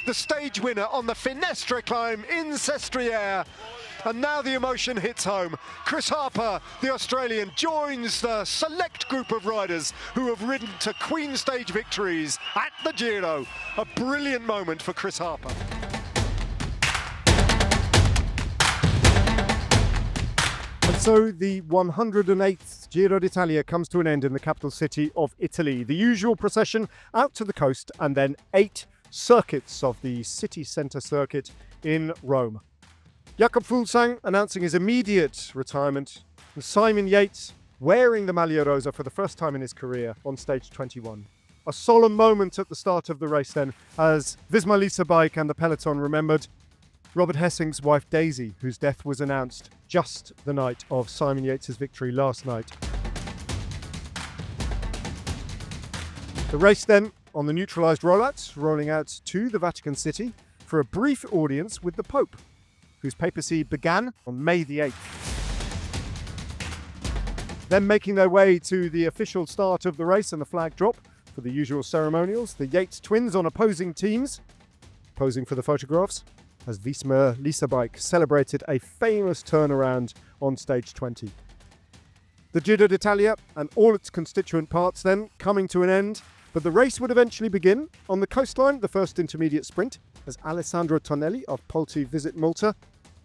the stage winner on the Finestre climb in Sestriere. And now the emotion hits home. Chris Harper, the Australian, joins the select group of riders who have ridden to Queen Stage victories at the Giro. A brilliant moment for Chris Harper. And so the 108th Giro d'Italia comes to an end in the capital city of Italy. The usual procession out to the coast and then 8 circuits of the city centre circuit in Rome. Jakob Fuglsang announcing his immediate retirement, and Simon Yates wearing the Maglia Rosa for the first time in his career on stage 21. A solemn moment at the start of the race then, as Visma Lease bike and the peloton remembered Robert Hessing's wife Daisy, whose death was announced just the night of Simon Yates' victory last night. The race then on the Neutralized rollout, rolling out to the Vatican City for a brief audience with the Pope, whose papacy began on May the 8th. Then making their way to the official start of the race and the flag drop for the usual ceremonials, the Yates twins on opposing teams, posing for the photographs, as Visma Lease bike celebrated a famous turnaround on stage 20. The Giro d'Italia and all its constituent parts then coming to an end, but the race would eventually begin on the coastline, the first intermediate sprint, as Alessandro Tonelli of Polti Visit Malta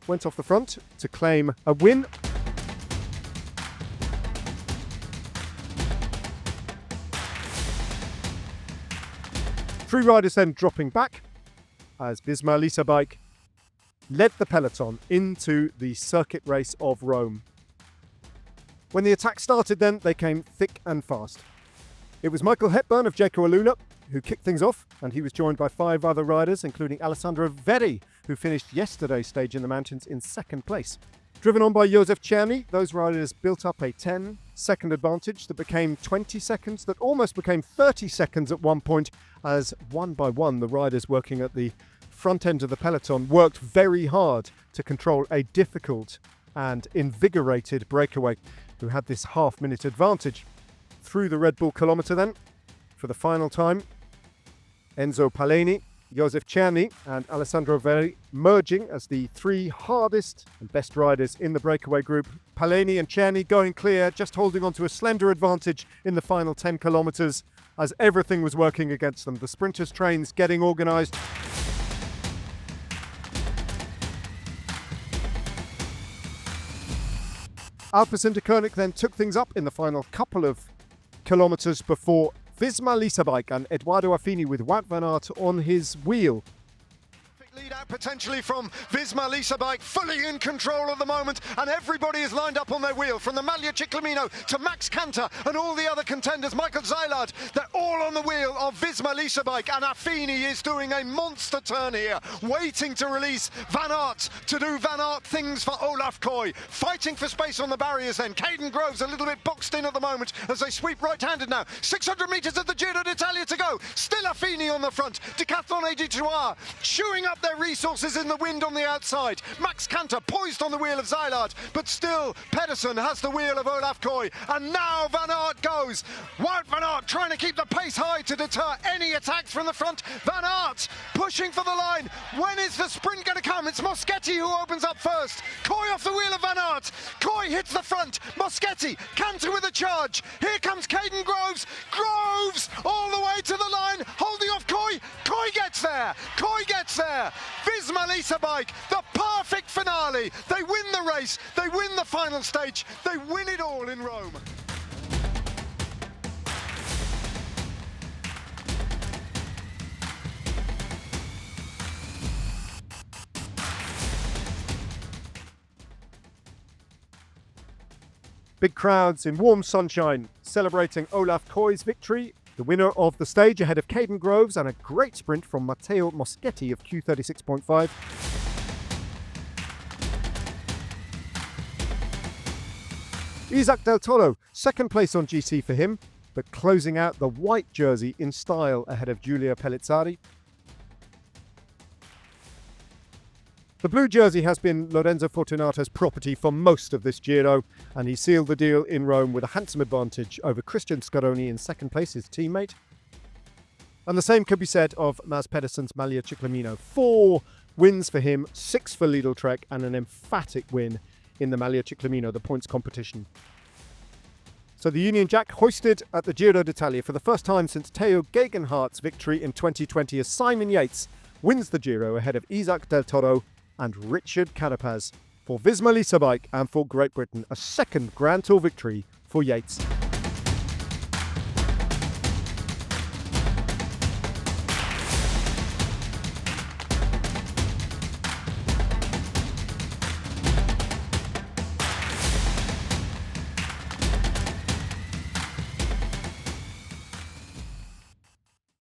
went off the front to claim a win. Three riders then dropping back as Visma Lease bike led the peloton into the circuit race of Rome. When the attack started then, they came thick and fast. It was Michael Hepburn of Jayco Alula who kicked things off, and he was joined by 5 other riders, including Alessandro Verri, who finished yesterday's stage in the mountains in second place. Driven on by Josef Czerny, those riders built up a 10-second advantage that became 20 seconds, that almost became 30 seconds at one point, as one by one the riders working at the front end of the peloton worked very hard to control a difficult and invigorated Breakaway, who had this half-minute advantage. Through the Red Bull kilometre then, for the final time, Enzo Paleni, Josef Czerny and Alessandro Verri merging as the 3 hardest and best riders in the Breakaway group. Paleni and Czerny going clear, just holding on to a slender advantage in the final 10 kilometres as everything was working against them. The sprinters' trains getting organised. Alpecin-Deceuninck then took things up in the final couple of kilometres before Visma Lease bike and Edoardo Affini with Wout van Aert on his wheel. Lead out potentially from Visma Lease bike, fully in control at the moment, and everybody is lined up on their wheel, from the Maglia Ciclamino to Max Canter and all the other contenders. Michael Zeilard, they're all on the wheel of Visma Lease bike, and Affini is doing a monster turn here, waiting to release Van Aert to do Van Aert things for Olaf Koy, fighting for space on the barriers then. Caden Groves a little bit boxed in at the moment as they sweep right-handed now. 600 metres of the Giro d'Italia to go, still Affini on the front. Decathlon Editoire chewing up their resources in the wind on the outside. Max Canter poised on the wheel of Zeilard, but still Pedersen has the wheel of Olaf Koy, and now Van Aert goes. Wout van Aert trying to keep the pace high to deter any attacks from the front. Van Aert pushing for the line. When is the sprint going to come? It's Moschetti who opens up first. Koy off the wheel of Van Aert. Koy hits the front. Moschetti, Canter with a charge. Here comes Caden Groves. Groves all the way to the line, holding off Koy. Koy gets there. Koy gets there. Visma Lease bike, the perfect finale. They win the race, they win the final stage, they win it all in Rome. Big crowds in warm sunshine celebrating Olaf Koy's victory, the winner of the stage ahead of Caden Groves, and a great sprint from Matteo Moschetti of Q36.5. Isaac Del Toro, second place on GC for him, but closing out the white jersey in style ahead of Giulio Pellizzari. The blue jersey has been Lorenzo Fortunato's property for most of this Giro, and he sealed the deal in Rome with a handsome advantage over Christian Scaroni in second place, his teammate. And the same could be said of Mads Pedersen's Maglia Ciclamino. 4 wins for him, 6 for Lidl-Trek, and an emphatic win in the Maglia Ciclamino, the points competition. So the Union Jack hoisted at the Giro d'Italia for the first time since Theo Gegenhardt's victory in 2020 as Simon Yates wins the Giro ahead of Isaac Del Toro and Richard Carapaz for Visma Lease bike and for Great Britain, a second Grand Tour victory for Yates.